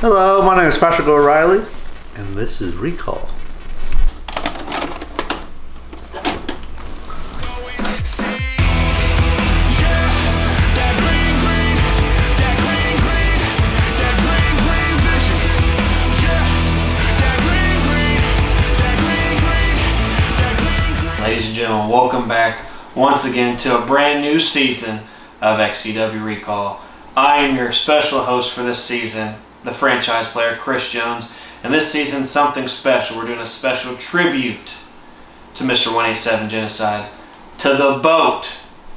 Hello, my name is Patrick Reilly, and this is Recall. Ladies and gentlemen, welcome back once again to a brand new season of XCW Recall. I am your special host for this season, the franchise player, Chris Jones. And this season, something special. We're doing a special tribute to Mr. 187 Genocide, to the boat,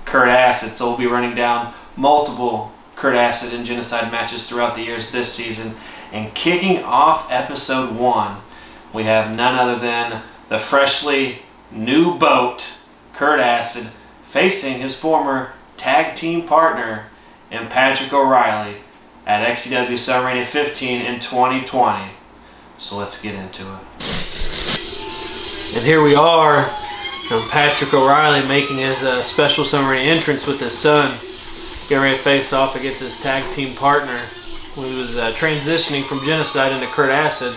Kurt Acid. So we'll be running down multiple Kurt Acid and Genocide matches throughout the years this season. And kicking off episode 1, we have none other than the freshly new boat, Kurt Acid, facing his former tag team partner in Patrick O'Reilly at XCW SummerMania 15 in 2020. So let's get into it. And here we are, Patrick O'Reilly making his special SummerMania entrance with his son, getting ready to face off against his tag team partner, who was transitioning from Genocide into Kurt Acid.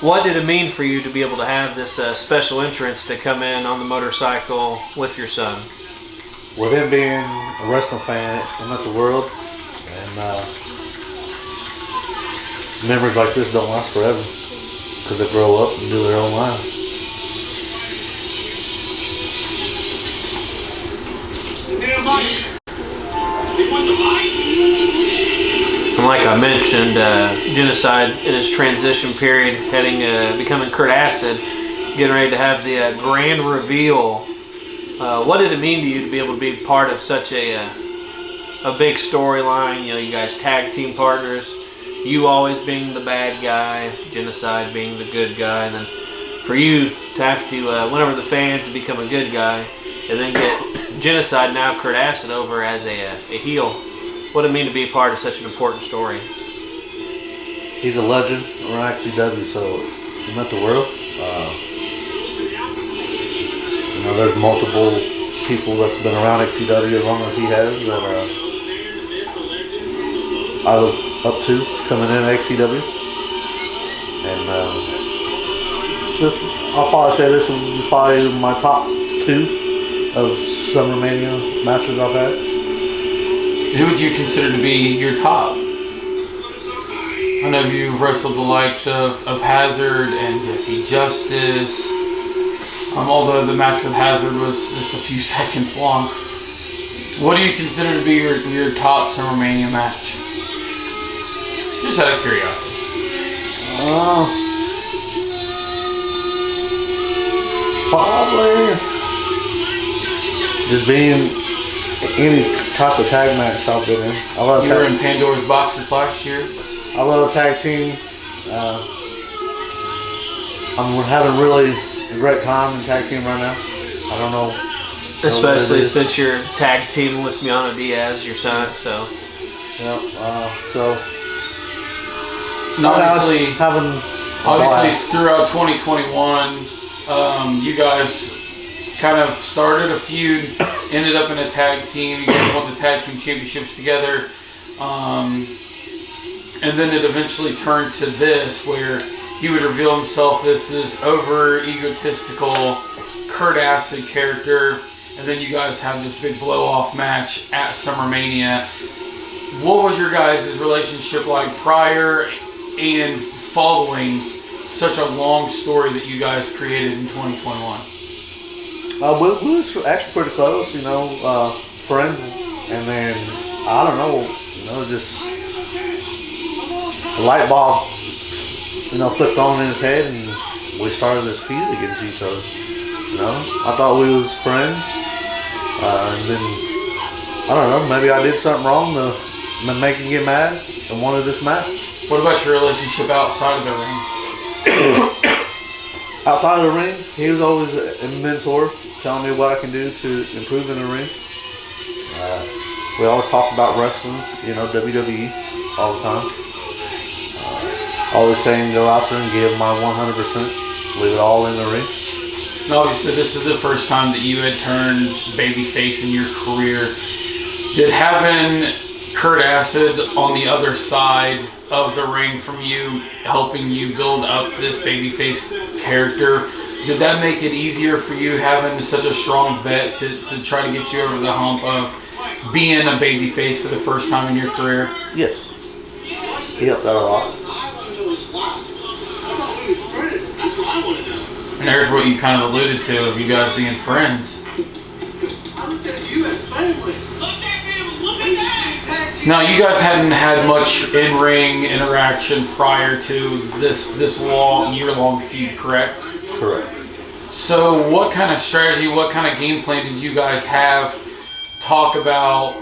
What did it mean for you to be able to have this special entrance to come in on the motorcycle with your son? With him being a wrestling fan and not the world, and memories like this don't last forever because they grow up and do their own lives. And like I mentioned, Genocide in his transition period, becoming Kurt Acid, getting ready to have the grand reveal. What did it mean to you to be able to be part of such a big storyline? You know, you guys tag team partners, you always being the bad guy, Genocide being the good guy, and then for you to have to, whenever the fans become a good guy, and then get Genocide, now Kurt Acid, over as a heel. What did it mean to be a part of such an important story? He's a legend around XCW, so he meant the world. There's multiple people that's been around XCW as long as he has that I look up to coming in XCW. And I'll probably say this is probably my top 2 of SummerMania matches I've had. Who would you consider to be your top? I know you've wrestled the likes of Hazard and Jesse Justice. Although the match with Hazard was just a few seconds long. What do you consider to be your top SummerMania match? Just out of curiosity. Probably just being any type of tag match I've been in. You were in Pandora's Box this last year. I love tag team. I'm having really a great time in tag team right now. I don't know. Especially since you're tag teaming with Miano Diaz, your son. So. Yeah. Obviously, throughout 2021, you guys kind of started a feud, ended up in a tag team. You guys won the tag team championships together, and then it eventually turned to this, where he would reveal himself as this over egotistical Kurt Acid character, and then you guys have this big blow off match at SummerMania. What was your guys' relationship like prior and following such a long story that you guys created in 2021? We was actually pretty close, friends, and then I don't know, just a light bulb, flipped on in his head, and we started this feud against each other. I thought we was friends, and then I don't know, maybe I did something wrong to make him get mad and wanted this match. What about your relationship outside of the ring? Outside of the ring, he was always a mentor, telling me what I can do to improve in the ring. We always talk about wrestling, WWE all the time. Always saying go out there and give my 100%, leave it all in the ring. And obviously this is the first time that you had turned babyface in your career. Did having Kurt Acid on the other side of the ring from you, helping you build up this babyface character, did that make it easier for you having such a strong vet to try to get you over the hump of being a babyface for the first time in your career? Yes. He helped out a lot. And there's what you kind of alluded to of you guys being friends. Now, you guys hadn't had much in-ring interaction prior to this year-long feud, correct? Correct. So what kind of strategy, what kind of game plan did you guys have talk about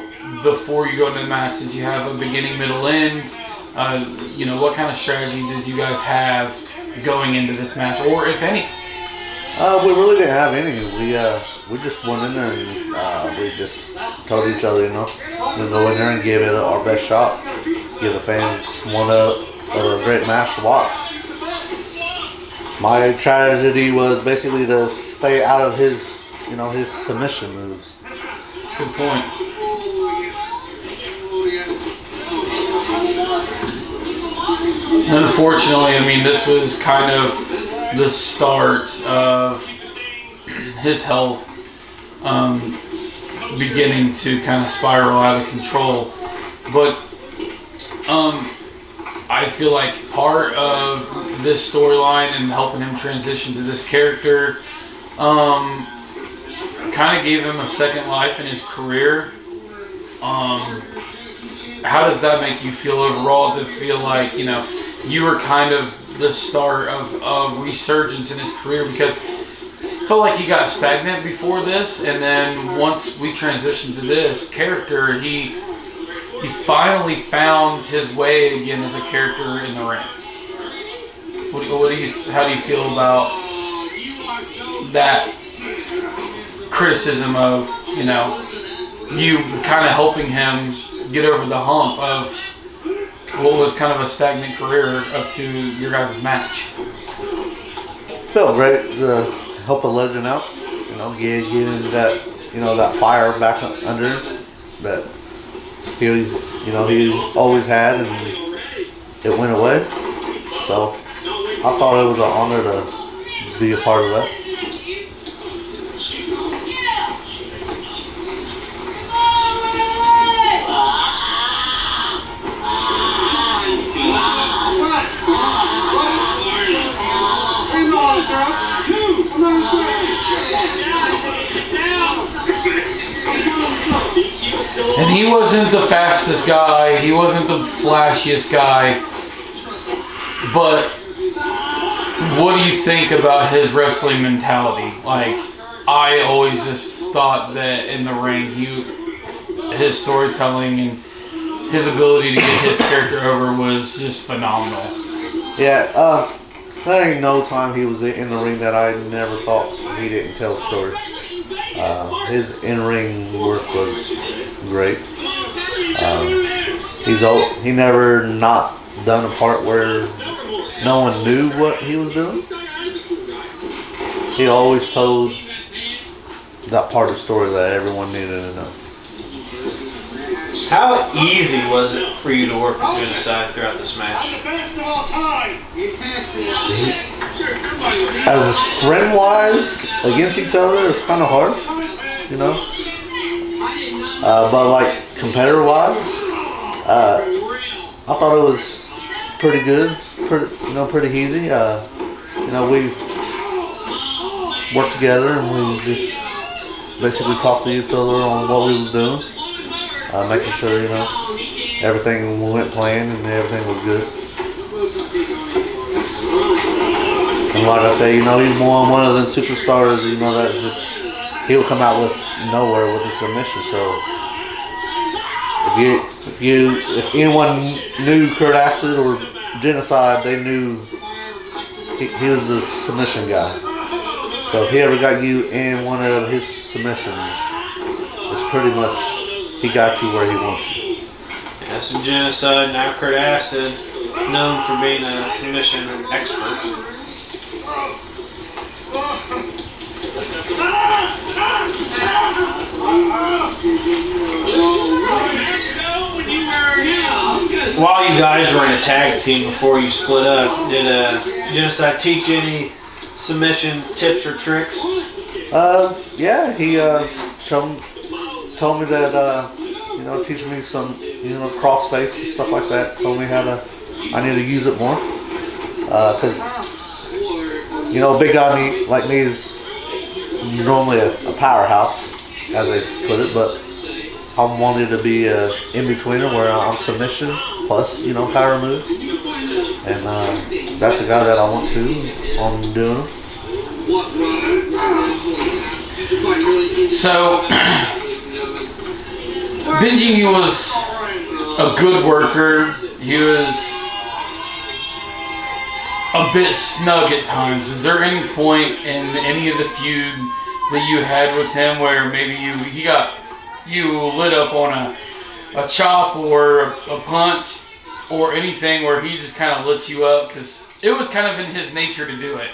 before you go into the match? Did you have a beginning, middle, end? What kind of strategy did you guys have going into this match, or if any? We really didn't have any. We just went in there and we just told each other, we'll go in there and give it our best shot. Give the fans one of a great match to watch. My tragedy was basically to stay out of his submission moves. Good point. Unfortunately, this was kind of the start of his health beginning to kind of spiral out of control. But I feel like part of this storyline and helping him transition to this character kind of gave him a second life in his career. How does that make you feel overall, to feel like, you were kind of the start of a resurgence in his career? Because I felt like he got stagnant before this, and then once we transitioned to this character, he finally found his way again as a character in the ring. How do you feel about that criticism of, you kind of helping him get over the hump of what was kind of a stagnant career up to your guys' match? Felt great to help a legend out, get into that, that fire back under him that he always had, and it went away. So I thought it was an honor to be a part of that. And he wasn't the fastest guy, he wasn't the flashiest guy, but what do you think about his wrestling mentality? Like, I always just thought that in the ring, his storytelling and his ability to get his character over was just phenomenal. Yeah, there ain't no time he was in the ring that I never thought he didn't tell a story. His in-ring work was great. He never not done a part where no one knew what he was doing. He always told that part of the story that everyone needed to know. How easy was it for you to work with Genocide throughout this match? As friend-wise, against each other, it's kind of hard, but like competitor-wise, I thought it was pretty good, pretty easy. We worked together and we just basically talked to each other on what we was doing, making sure everything went planned and everything was good. And like I say, he's one of the superstars, that just, he'll come out with nowhere with a submission. So if anyone knew Kurt Acid or Genocide, they knew he was the submission guy. So if he ever got you in one of his submissions, it's pretty much he got you where he wants you. Yeah, so Genocide, now Kurt Acid, known for being a submission expert. while you guys were in a tag team before you split up, did Genocide teach you any submission tips or tricks? Yeah, he told me that teach me some crossface and stuff like that. Told me I need to use it more because a big guy like me is normally a powerhouse, as they put it, but I wanted to be in betweener where I'm submission plus power moves, and that's the guy that I want to on doing them. So Benji was a good worker. He was a bit snug at times. Is there any point in any of the feud that you had with him where maybe he got you lit up on a chop or a punch or anything where he just kind of lit you up? Because it was kind of in his nature to do it.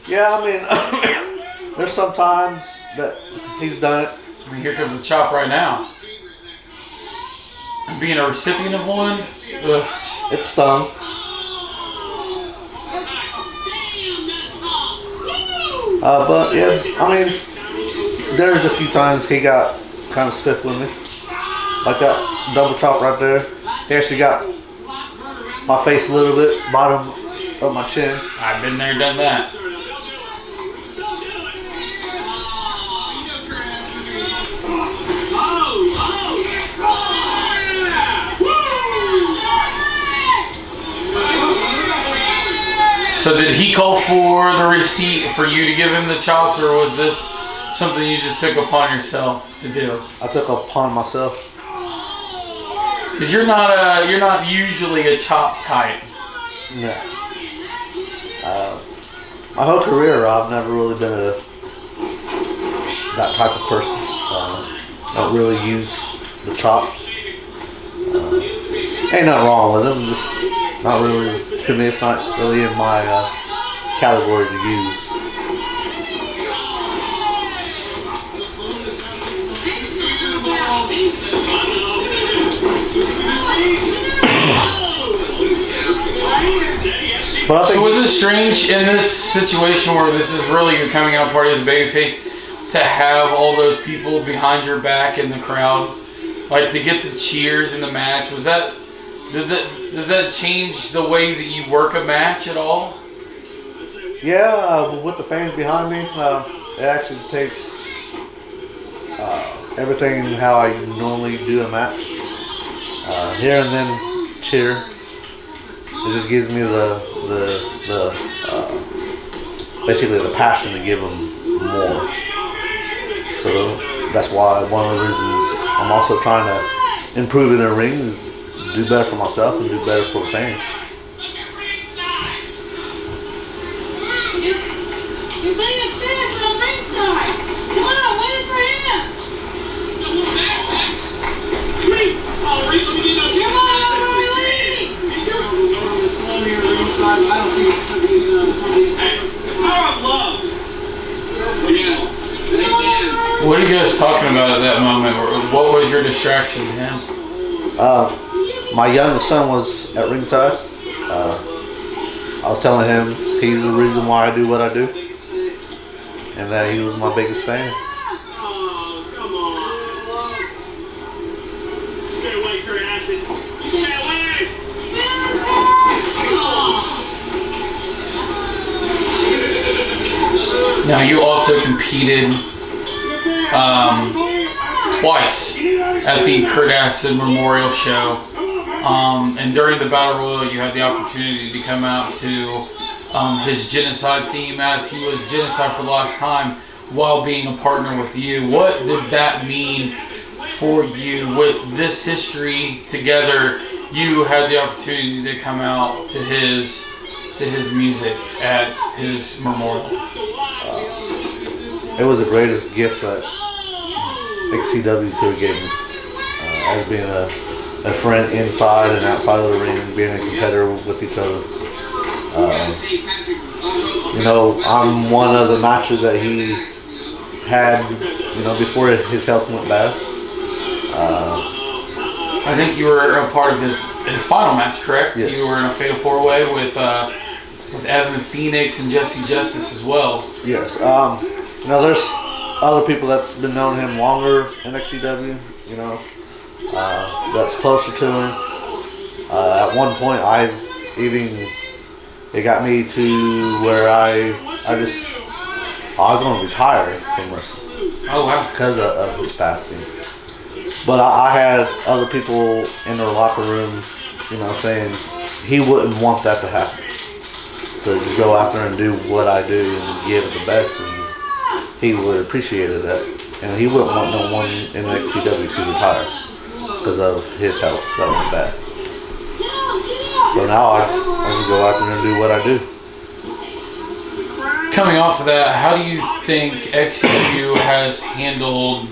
Yeah, I mean, there's some times that he's done it. I mean, here comes a chop right now. Being a recipient of one, ugh. It stung. But yeah, I mean, there's a few times he got kind of stiff with me. Like that double chop right there. He actually got my face a little bit, bottom of my chin. I've been there, done that. So did he call for the receipt for you to give him the chops, or was this something you just took upon yourself to do? I took upon myself. Because you're not usually a chop type. No. My whole career, I've never really been that type of person. Don't really use the chops. Ain't nothing wrong with them. Just not really. To me, it's not really in my category to use. But so was it strange in this situation where this is really your coming out party as a babyface to have all those people behind your back in the crowd, like to get the cheers in the match? Was that did that change the way that you work a match at all? Yeah, with the fans behind me, it actually takes everything how I normally do a match. Hearing them cheer, it just gives me the basically the passion to give them more. So that's why one of the reasons I'm also trying to improve in the ring is do better for myself and do better for the fans. Your biggest fans on ringside. Come on, waiting for him. Sweet. I'll reach and get no chance. Come on, Reilly. He's going to slam here ringside. I don't think it's going to be power of love. What are you guys talking about at that moment? What was your distraction to him? My youngest son was at ringside. I was telling him he's the reason why I do what I do, and that he was my biggest fan. Oh, come on. Stay away, Kurt Acid. Stay away. Now you also competed twice at the Kurt Acid Memorial Show. And during the Battle Royal, you had the opportunity to come out to his Genocide theme as he was Genocide for the last time while being a partner with you. What did that mean for you with this history together? You had the opportunity to come out to his music at his memorial. It was the greatest gift that XCW could have given me. As being a friend inside and outside of the ring and being a competitor with each other. I'm one of the matches that he had, before his health went bad. I think you were a part of his final match, correct? Yes. You were in a Fatal 4-Way with Evan Phoenix and Jesse Justice as well. Yes. There's other people that's been knowing him longer in XCW. That's closer to him. At one point, it got me to where I was going to retire from wrestling. Oh wow! Because of his passing. But I had other people in their locker room, saying he wouldn't want that to happen. To just go out there and do what I do and give it the best, and he would appreciate that. And he wouldn't want no one in XCW to retire because of his health that went bad. So now I just go out there and do what I do. Coming off of that, how do you think XCW has handled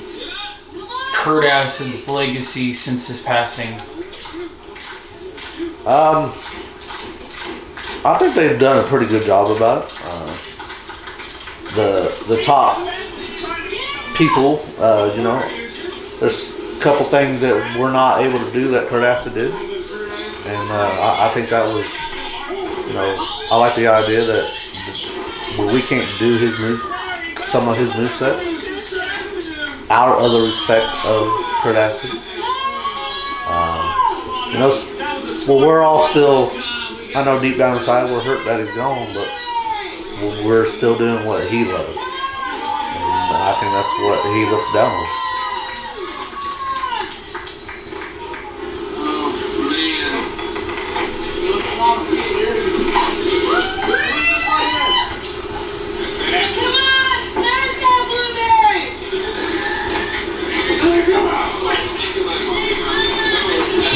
Kurt Acid's legacy since his passing? I think they've done a pretty good job about it. The top people, there's a couple things that we're not able to do that Kurt Acid did, and I think that was, I like the idea that we can't do his moves, some of his movesets, out of the respect of Kurt Acid. We're all still, I know deep down inside we're hurt that he's gone, but we're still doing what he loved. And I think that's what he looks down on.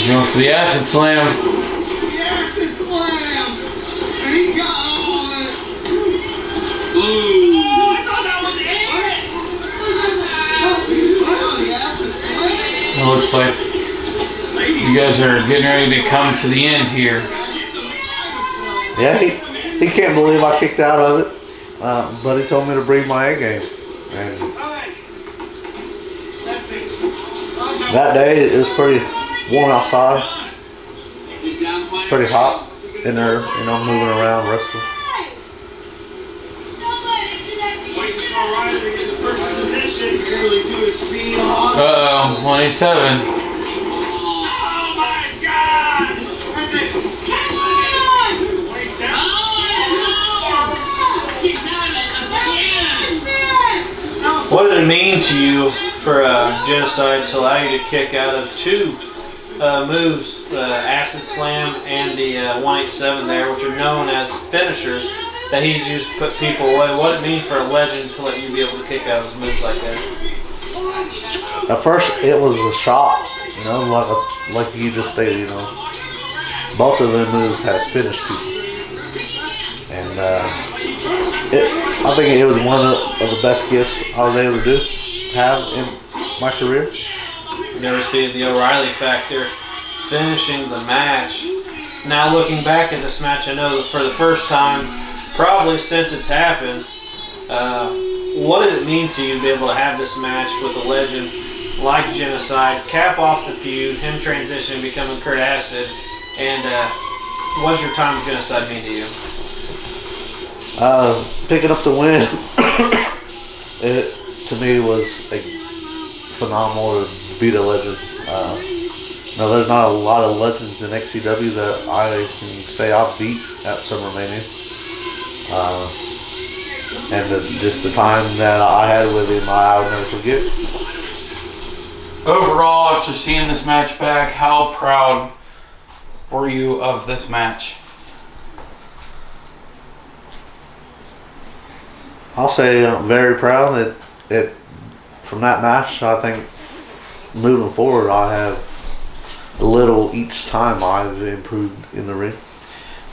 Going for the Acid Slam. The Acid Slam! And he got all of it. Ooh. Oh, I thought that was it! The Acid Slam! It looks like you guys are getting ready to come to the end here. Yeah, he can't believe I kicked out of it, but he told me to bring my A game. And that day it was pretty warm outside. It's pretty hot in there, moving around, wrestling. Uh-oh, 187. Oh my God! That's it! Come on! 27! What did it mean to you for Genocide to allow you to kick out of two moves, Acid Slam and the 187 there, which are known as finishers that he's used to put people away? What did it mean for a legend to let you be able to kick out of moves like that? At first, it was a shock, like you just stated, both of them moves has finished people. And I think it was one of the best gifts I was able to have in my career. You never see the O'Reilly factor finishing the match. Now looking back at this match, I know that for the first time, probably since it's happened, what did it mean to you to be able to have this match with a legend like Genocide, cap off the feud, him transitioning, becoming Kurt Acid, and what does your time with Genocide mean to you? Picking up the win, it to me was phenomenal to beat a legend. There's not a lot of legends in XCW that I can say I beat at SummerMania. And just the time that I had with him, I'll never forget. Overall, after seeing this match back, how proud were you of this match? I'll say I'm very proud that from that match. I think moving forward, I have a little each time I've improved in the ring.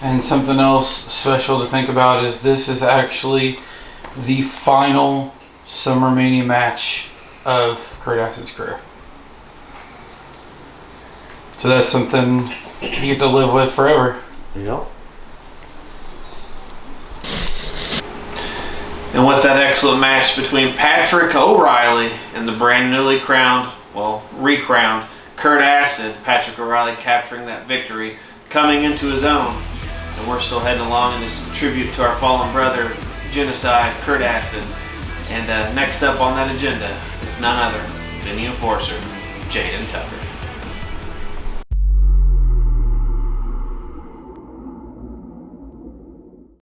And something else special to think about is this is actually the final SummerMania match of Kurt Acid's career. So that's something you get to live with forever. Yep. And with that excellent match between Patrick O'Reilly and the brand newly recrowned Kurt Acid, Patrick O'Reilly capturing that victory, coming into his own. And we're still heading along in this tribute to our fallen brother, Genocide, Kurt Acid. And next up on that agenda is none other than the Enforcer, Jaden Tucker.